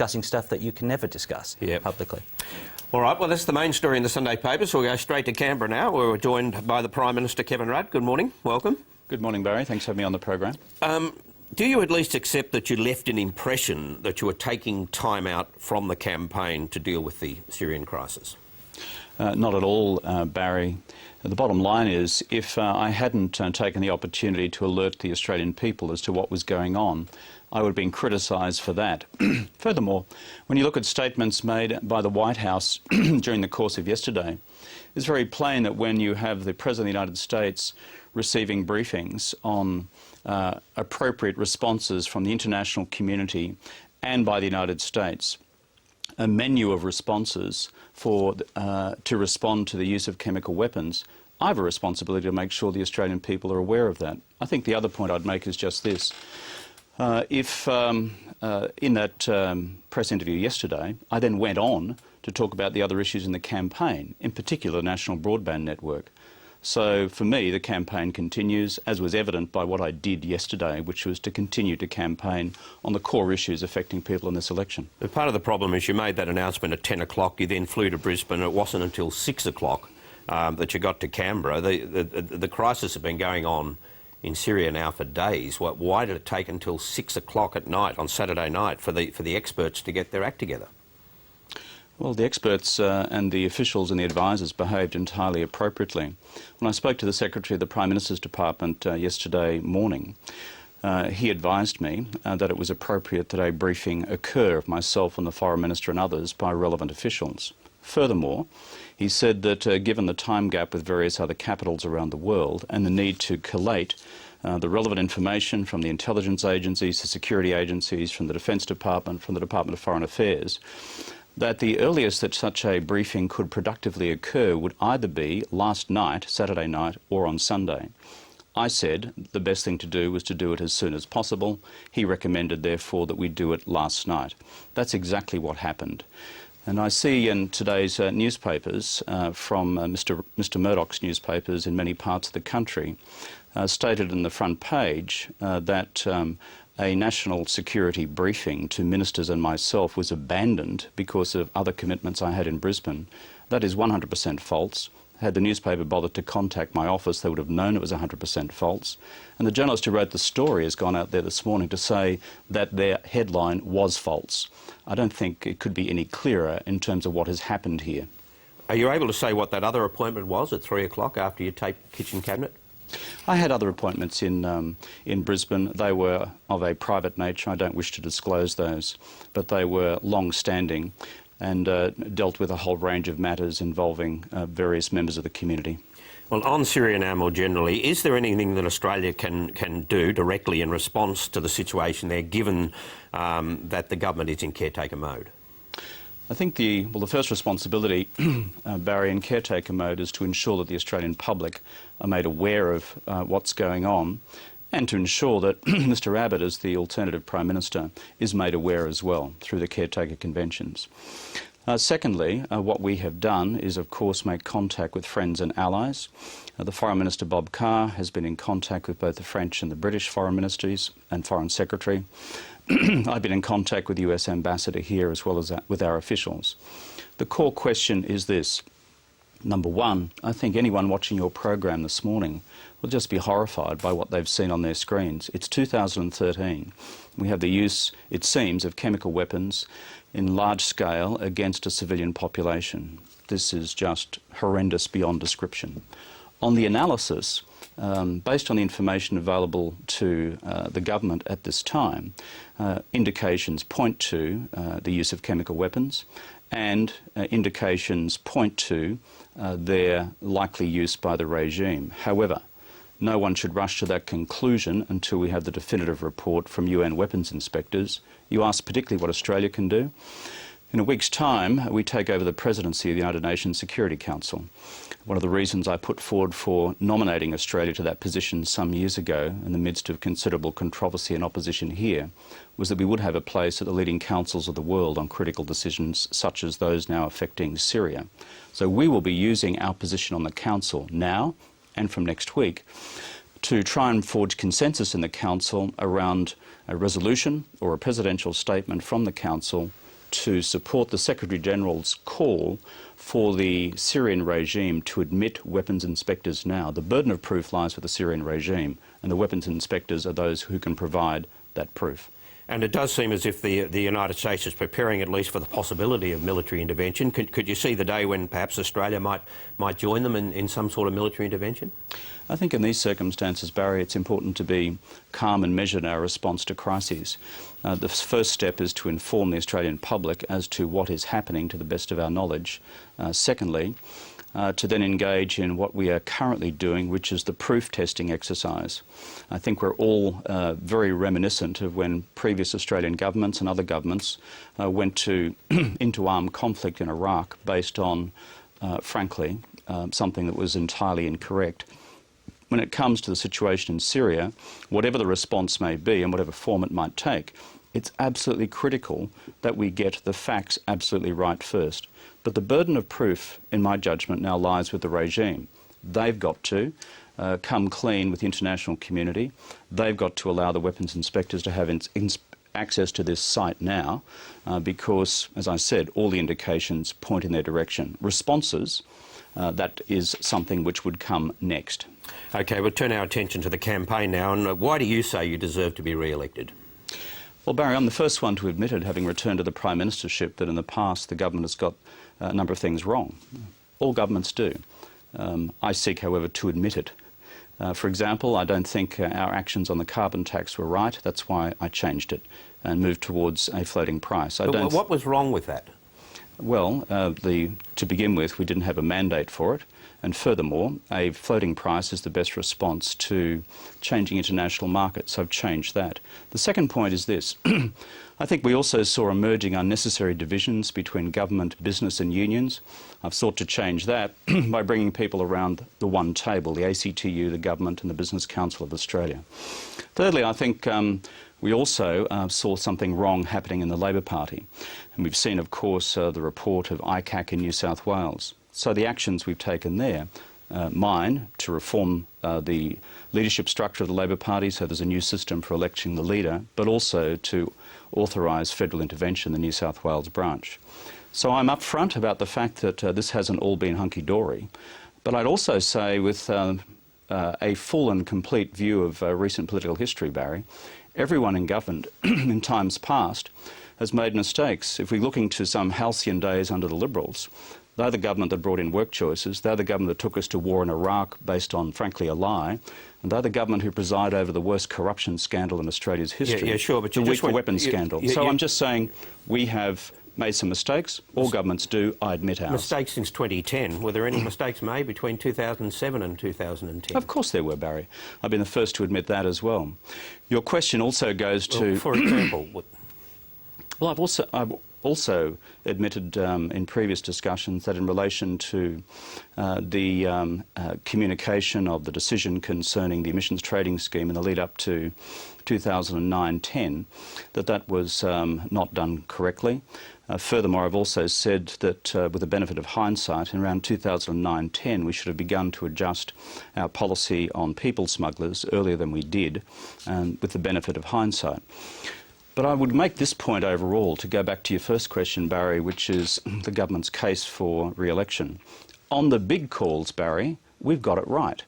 discussing stuff that you can never discuss publicly. All right, well, that's the main story in the Sunday paper, so we'll go straight to Canberra now. We're joined by the Prime Minister, Kevin Rudd. Good morning. Welcome. Good morning, Barry. Thanks for having me on the program. Do you at least accept that you left an impression that you were taking time out from the campaign to deal with the Syrian crisis? Not at all, Barry. The bottom line is, if I hadn't taken the opportunity to alert the Australian people as to what was going on, I would have been criticised for that. Furthermore, when you look at statements made by the White House during the course of yesterday, it's very plain that when you have the President of the United States receiving briefings on appropriate responses from the international community and by the United States, a menu of responses to respond to the use of chemical weapons, I have a responsibility to make sure the Australian people are aware of that. I think the other point I'd make is just this. If in that press interview yesterday, I then went on to talk about the other issues in the campaign, in particular the National Broadband Network. So for me, the campaign continues, as was evident by what I did yesterday, which was to continue to campaign on the core issues affecting people in this election. But part of the problem is you made that announcement at 10 o'clock, you then flew to Brisbane. It wasn't until 6 o'clock that you got to Canberra. The crisis has been going on in Syria now for days. Why did it take until 6 o'clock at night on Saturday night for the experts to get their act together? Well, the experts and the officials and the advisers behaved entirely appropriately. When I spoke to the Secretary of the Prime Minister's Department yesterday morning, he advised me that it was appropriate that a briefing occur of myself and the Foreign Minister and others by relevant officials. Furthermore, he said that given the time gap with various other capitals around the world and the need to collate the relevant information from the intelligence agencies, the security agencies, from the Defence Department, from the Department of Foreign Affairs, that the earliest that such a briefing could productively occur would either be last night, Saturday night, or on Sunday. I said the best thing to do was to do it as soon as possible. He recommended, therefore, that we do it last night. That's exactly what happened. And I see in today's newspapers, from Mr Murdoch's newspapers in many parts of the country, stated in the front page that a national security briefing to ministers and myself was abandoned because of other commitments I had in Brisbane. That is 100% false. Had the newspaper bothered to contact my office, they would have known it was 100% false. And the journalist who wrote the story has gone out there this morning to say that their headline was false. I don't think it could be any clearer in terms of what has happened here. Are you able to say what that other appointment was at 3 o'clock after you taped Kitchen Cabinet? I had other appointments in Brisbane. They were of a private nature. I don't wish to disclose those, but they were long-standing and dealt with a whole range of matters involving various members of the community. Well, on Syria now more generally, is there anything that Australia can do directly in response to the situation there, given that the government is in caretaker mode? I think the first responsibility, Barry, in caretaker mode is to ensure that the Australian public are made aware of what's going on, and to ensure that Mr Abbott, as the alternative Prime Minister, is made aware as well through the caretaker conventions. Secondly, what we have done is, of course, make contact with friends and allies. The Foreign Minister, Bob Carr, has been in contact with both the French and the British Foreign Ministries and Foreign Secretary. I've been in contact with the US Ambassador here as well as with our officials. The core question is this. Number one, I think anyone watching your program this morning will just be horrified by what they've seen on their screens. It's 2013. We have the use, it seems, of chemical weapons in large scale against a civilian population. This is just horrendous beyond description. On the analysis, based on the information available to the government at this time, indications point to the use of chemical weapons, and indications point to their likely use by the regime. However, no one should rush to that conclusion until we have the definitive report from UN weapons inspectors. You asked particularly what Australia can do. In a week's time, we take over the presidency of the United Nations Security Council. One of the reasons I put forward for nominating Australia to that position some years ago, in the midst of considerable controversy and opposition here, was that we would have a place at the leading councils of the world on critical decisions such as those now affecting Syria. So we will be using our position on the Council now and from next week to try and forge consensus in the Council around a resolution or a presidential statement from the Council to support the Secretary-General's call for the Syrian regime to admit weapons inspectors now. The burden of proof lies with the Syrian regime, and the weapons inspectors are those who can provide that proof. And it does seem as if the United States is preparing at least for the possibility of military intervention. Could you see the day when perhaps Australia might join them in some sort of military intervention? I think in these circumstances, Barry, it's important to be calm and measured in our response to crises. The first step is to inform the Australian public as to what is happening to the best of our knowledge. Secondly, to then engage in what we are currently doing, which is the proof testing exercise. I think we're all very reminiscent of when previous Australian governments and other governments went into armed conflict in Iraq based on, frankly, something that was entirely incorrect. When it comes to the situation in Syria, whatever the response may be and whatever form it might take, it's absolutely critical that we get the facts absolutely right first. But the burden of proof, in my judgment, now lies with the regime. They've got to come clean with the international community. They've got to allow the weapons inspectors to have access to this site now because, as I said, all the indications point in their direction. Responses, that is something which would come next. OK, we'll turn our attention to the campaign now. And why do you say you deserve to be re-elected? Well, Barry, I'm the first one to admit it, having returned to the Prime Ministership, that in the past the government has got a number of things wrong. All governments do. I seek, however, to admit it. For example, I don't think our actions on the carbon tax were right. That's why I changed it and moved towards a floating price. What was wrong with that? Well, to begin with, we didn't have a mandate for it. And furthermore, a floating price is the best response to changing international markets. So I've changed that. The second point is this. I think we also saw emerging unnecessary divisions between government, business and unions. I've sought to change that by bringing people around the one table, the ACTU, the government and the Business Council of Australia. Thirdly, I think we also saw something wrong happening in the Labor Party. And we've seen, of course, the report of ICAC in New South Wales. So the actions we've taken there, mine, to reform the leadership structure of the Labor Party so there's a new system for electing the leader, but also to authorise federal intervention in the New South Wales branch. So I'm upfront about the fact that this hasn't all been hunky-dory. But I'd also say with a full and complete view of recent political history, Barry, everyone in government in times past has made mistakes. If we're looking to some halcyon days under the Liberals, they're the government that brought in work choices. They're the government that took us to war in Iraq based on, frankly, a lie. And they're the government who preside over the worst corruption scandal in Australia's history. Yeah, sure, but you the just nuclear weapons scandal. So I'm just saying we have made some mistakes. All governments do. I admit ours. Mistakes since 2010. Were there any mistakes made between 2007 and 2010? Of course there were, Barry. I've been the first to admit that as well. Your question also goes to... For example... Well, I've also admitted in previous discussions that in relation to the communication of the decision concerning the emissions trading scheme in the lead up to 2009-10, that was not done correctly. Furthermore, I've also said that with the benefit of hindsight, in around 2009-10, we should have begun to adjust our policy on people smugglers earlier than we did, with the benefit of hindsight. But I would make this point overall, to go back to your first question, Barry, which is the government's case for re-election. On the big calls, Barry, we've got it right.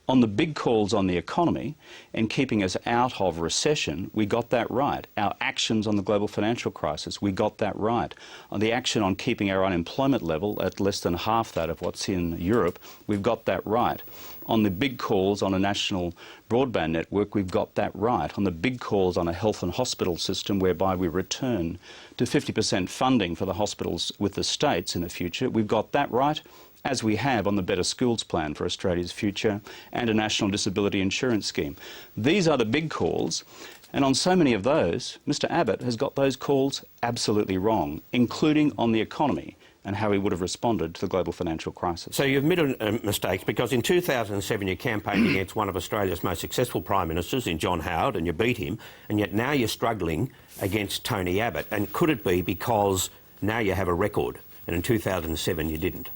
On the big calls on the economy and keeping us out of recession, we got that right. Our actions on the global financial crisis, we got that right. On the action on keeping our unemployment level at less than half that of what's in Europe, we've got that right. On the big calls on a national broadband network, we've got that right. On the big calls on a health and hospital system whereby we return to 50% funding for the hospitals with the states in the future, we've got that right, as we have on the Better Schools Plan for Australia's future and a National Disability Insurance Scheme. These are the big calls, and on so many of those, Mr Abbott has got those calls absolutely wrong, including on the economy and how he would have responded to the global financial crisis. So you've admitted mistakes because in 2007 you campaigned against one of Australia's most successful Prime Ministers in John Howard and you beat him, and yet now you're struggling against Tony Abbott. And could it be because now you have a record and in 2007 you didn't?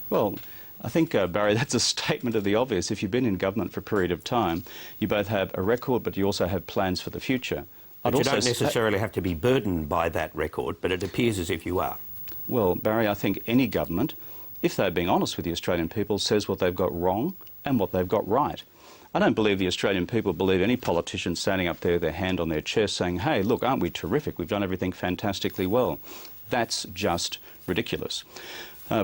Well, I think, Barry, that's a statement of the obvious. If you've been in government for a period of time, you both have a record, but you also have plans for the future. But you don't necessarily have to be burdened by that record, but it appears as if you are. Well, Barry, I think any government, if they're being honest with the Australian people, says what they've got wrong and what they've got right. I don't believe the Australian people believe any politician standing up there with their hand on their chest saying, hey, look, aren't we terrific? We've done everything fantastically well. That's just ridiculous.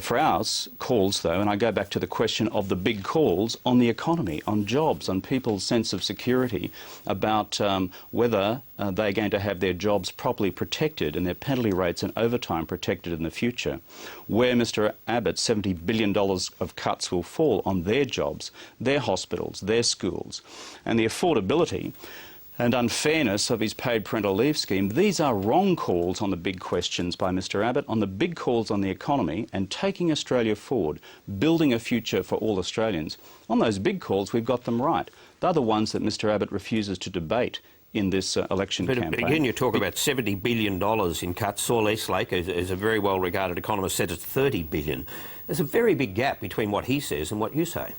For our calls, though, and I go back to the question of the big calls on the economy, on jobs, on people's sense of security, about whether they're going to have their jobs properly protected and their penalty rates and overtime protected in the future, where Mr Abbott, $70 billion of cuts will fall on their jobs, their hospitals, their schools, and the affordability and unfairness of his paid parental leave scheme. These are wrong calls on the big questions by Mr Abbott, on the big calls on the economy and taking Australia forward, building a future for all Australians. On those big calls, we've got them right. They're the ones that Mr Abbott refuses to debate in this election campaign. But again, you talk about $70 billion in cuts. Saul Eastlake, as a very well-regarded economist, said it's $30 billion. There's a very big gap between what he says and what you say.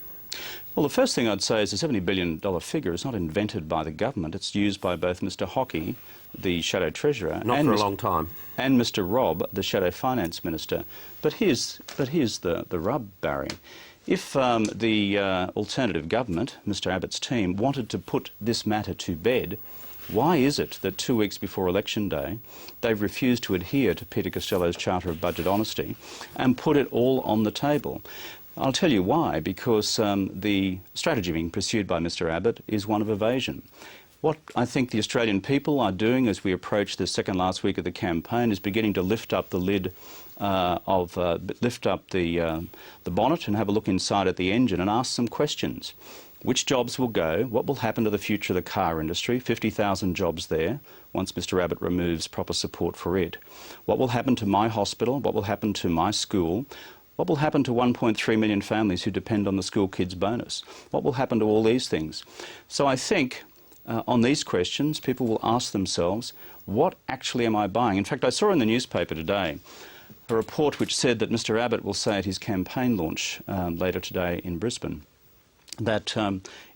Well, the first thing I'd say is the $70 billion figure is not invented by the government. It's used by both Mr Hockey, the Shadow Treasurer, not for a long time, and Mr Robb, the Shadow Finance Minister. But here's the rub, Barry. If the alternative government, Mr Abbott's team, wanted to put this matter to bed, why is it that 2 weeks before election day they've refused to adhere to Peter Costello's Charter of Budget Honesty and put it all on the table? I'll tell you why, because the strategy being pursued by Mr Abbott is one of evasion. What I think the Australian people are doing as we approach the second last week of the campaign is beginning to lift up the lid lift up the bonnet and have a look inside at the engine and ask some questions. Which jobs will go? What will happen to the future of the car industry? 50,000 jobs there once Mr Abbott removes proper support for it. What will happen to my hospital? What will happen to my school? What will happen to 1.3 million families who depend on the school kids bonus? What will happen to all these things? So I think on these questions, people will ask themselves, what actually am I buying? In fact, I saw in the newspaper today a report which said that Mr Abbott will say at his campaign launch later today in Brisbane that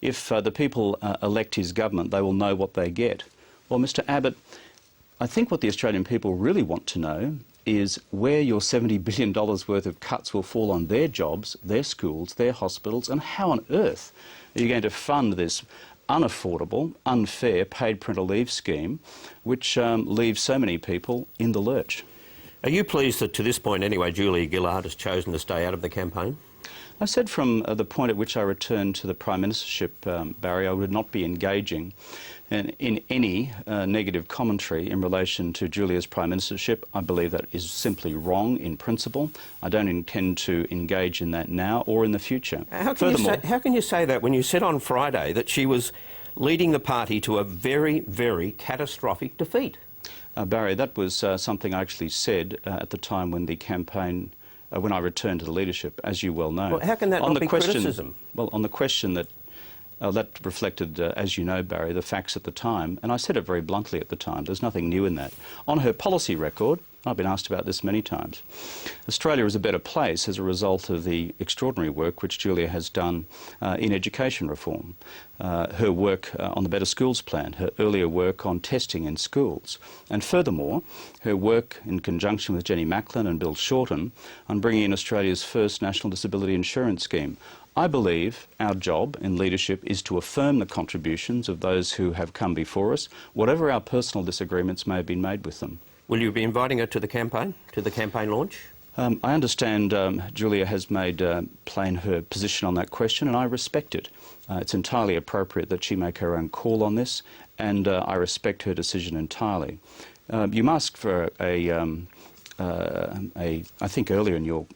if the people elect his government, they will know what they get. Well, Mr Abbott, I think what the Australian people really want to know is where your $70 billion worth of cuts will fall on their jobs, their schools, their hospitals, and how on earth are you going to fund this unaffordable, unfair paid parental leave scheme which leaves so many people in the lurch. Are you pleased that, to this point anyway, Julia Gillard has chosen to stay out of the campaign? I said from the point at which I returned to the Prime Ministership, Barry, I would not be engaging in any negative commentary in relation to Julia's Prime Ministership. I believe that is simply wrong in principle. I don't intend to engage in that now or in the future. How can you say that when you said on Friday that she was leading the party to a very, very catastrophic defeat? Barry, that was something I actually said at the time when the campaign when I returned to the leadership, as you well know. Well, how can that not be criticism? Well, on the question that that reflected, as you know, Barry, the facts at the time, and I said it very bluntly at the time. There's nothing new in that. On her policy record, I've been asked about this many times, Australia is a better place as a result of the extraordinary work which Julia has done in education reform. Her work on the Better Schools Plan, her earlier work on testing in schools, and furthermore, her work in conjunction with Jenny Macklin and Bill Shorten on bringing in Australia's first National Disability Insurance Scheme. I believe our job in leadership is to affirm the contributions of those who have come before us, whatever our personal disagreements may have been made with them. Will you be inviting her to the campaign launch? I understand Julia has made plain her position on that question, and I respect it. It's entirely appropriate that she make her own call on this, and I respect her decision entirely. You asked for I think earlier in your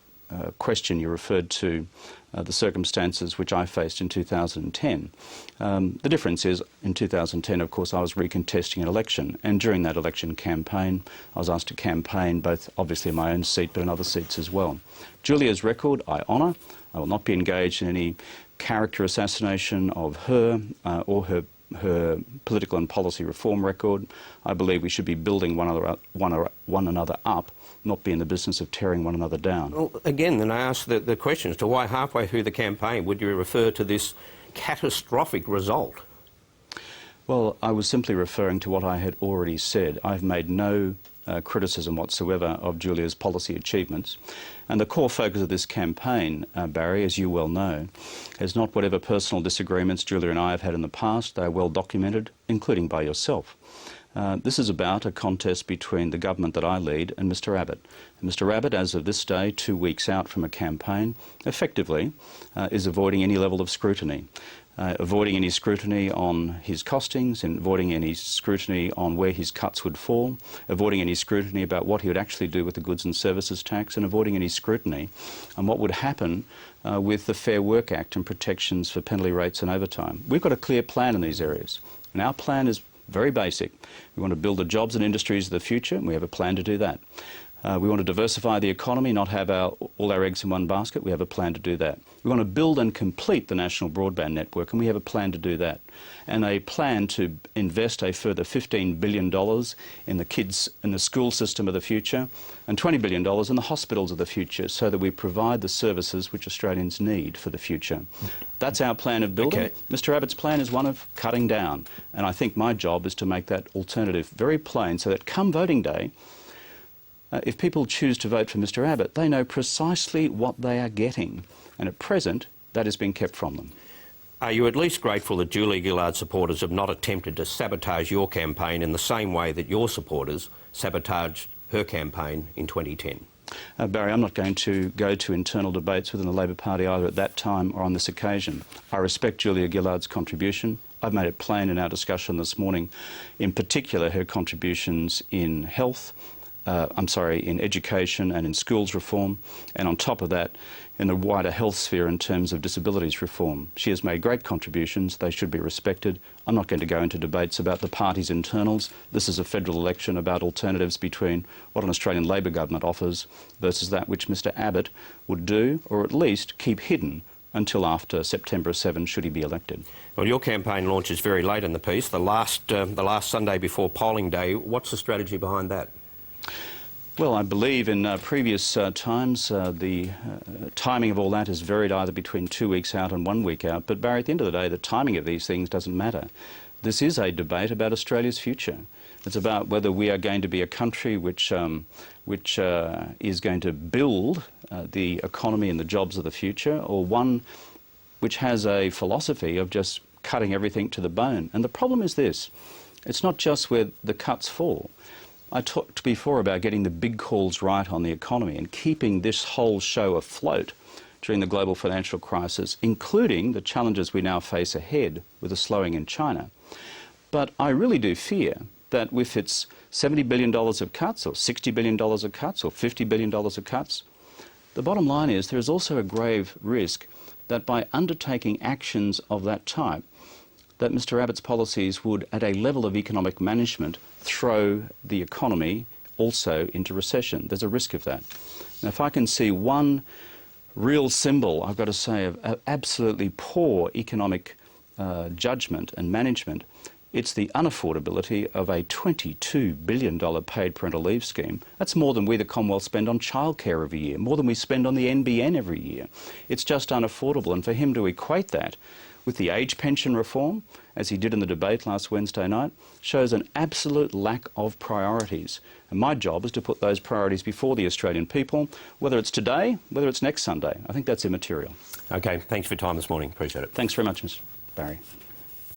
question you referred to the circumstances which I faced in 2010. The difference is, in 2010, of course, I was recontesting an election, and during that election campaign, I was asked to campaign both, obviously, in my own seat, but in other seats as well. Julia's record, I honour. I will not be engaged in any character assassination of her or her political and policy reform record. I believe we should be building one another up, not be in the business of tearing one another down. Well, again, then I ask the question as to why halfway through the campaign would you refer to this catastrophic result? Well, I was simply referring to what I had already said. I've made no criticism whatsoever of Julia's policy achievements. And the core focus of this campaign, Barry, as you well know, is not whatever personal disagreements Julia and I have had in the past. They are well documented, including by yourself. This is about a contest between the government that I lead and Mr Abbott. And Mr Abbott, as of this day, 2 weeks out from a campaign, effectively is avoiding any level of scrutiny. Avoiding any scrutiny on his costings, and avoiding any scrutiny on where his cuts would fall, avoiding any scrutiny about what he would actually do with the goods and services tax, and avoiding any scrutiny on what would happen with the Fair Work Act and protections for penalty rates and overtime. We've got a clear plan in these areas, and our plan is very basic. We want to build the jobs and industries of the future, and we have a plan to do that. We want to diversify the economy, not have all our eggs in one basket. We have a plan to do that. We want to build and complete the national broadband network, and we have a plan to do that. And a plan to invest a further $15 billion in the kids in the school system of the future, and $20 billion in the hospitals of the future, so that we provide the services which Australians need for the future. That's our plan of building. Okay. Mr Abbott's plan is one of cutting down, and I think my job is to make that alternative very plain, so that come voting day, if people choose to vote for Mr Abbott, they know precisely what they are getting. And at present, that has been kept from them. Are you at least grateful that Julia Gillard supporters have not attempted to sabotage your campaign in the same way that your supporters sabotaged her campaign in 2010? Barry, I'm not going to go to internal debates within the Labor Party either at that time or on this occasion. I respect Julia Gillard's contribution. I've made it plain in our discussion this morning, in particular her contributions in health, in education and in schools reform, and on top of that, in the wider health sphere in terms of disabilities reform. She has made great contributions. They should be respected. I'm not going to go into debates about the party's internals. This is a federal election about alternatives between what an Australian Labor government offers versus that which Mr Abbott would do, or at least keep hidden until after September 7, should he be elected. Well, your campaign launches very late in the piece, the last Sunday before polling day. What's the strategy behind that? Well, I believe in previous times the timing of all that has varied either between 2 weeks out and 1 week out. But, Barry, at the end of the day, the timing of these things doesn't matter. This is a debate about Australia's future. It's about whether we are going to be a country which is going to build the economy and the jobs of the future, or one which has a philosophy of just cutting everything to the bone. And the problem is this. It's not just where the cuts fall. I talked before about getting the big calls right on the economy and keeping this whole show afloat during the global financial crisis, including the challenges we now face ahead with the slowing in China. But I really do fear that if it's $70 billion of cuts, or $60 billion of cuts, or $50 billion of cuts, the bottom line is there is also a grave risk that by undertaking actions of that type, that Mr Abbott's policies would, at a level of economic management, throw the economy also into recession. There's a risk of that. Now, if I can see one real symbol, I've got to say, of absolutely poor economic judgment and management, it's the unaffordability of a $22 billion paid parental leave scheme. That's more than we, the Commonwealth, spend on childcare every year, more than we spend on the NBN every year. It's just unaffordable, and for him to equate that with the age pension reform, as he did in the debate last Wednesday night, shows an absolute lack of priorities. And my job is to put those priorities before the Australian people, whether it's today, whether it's next Sunday. I think that's immaterial. Okay, thanks for your time this morning. Appreciate it. Thanks very much, Mr Barry.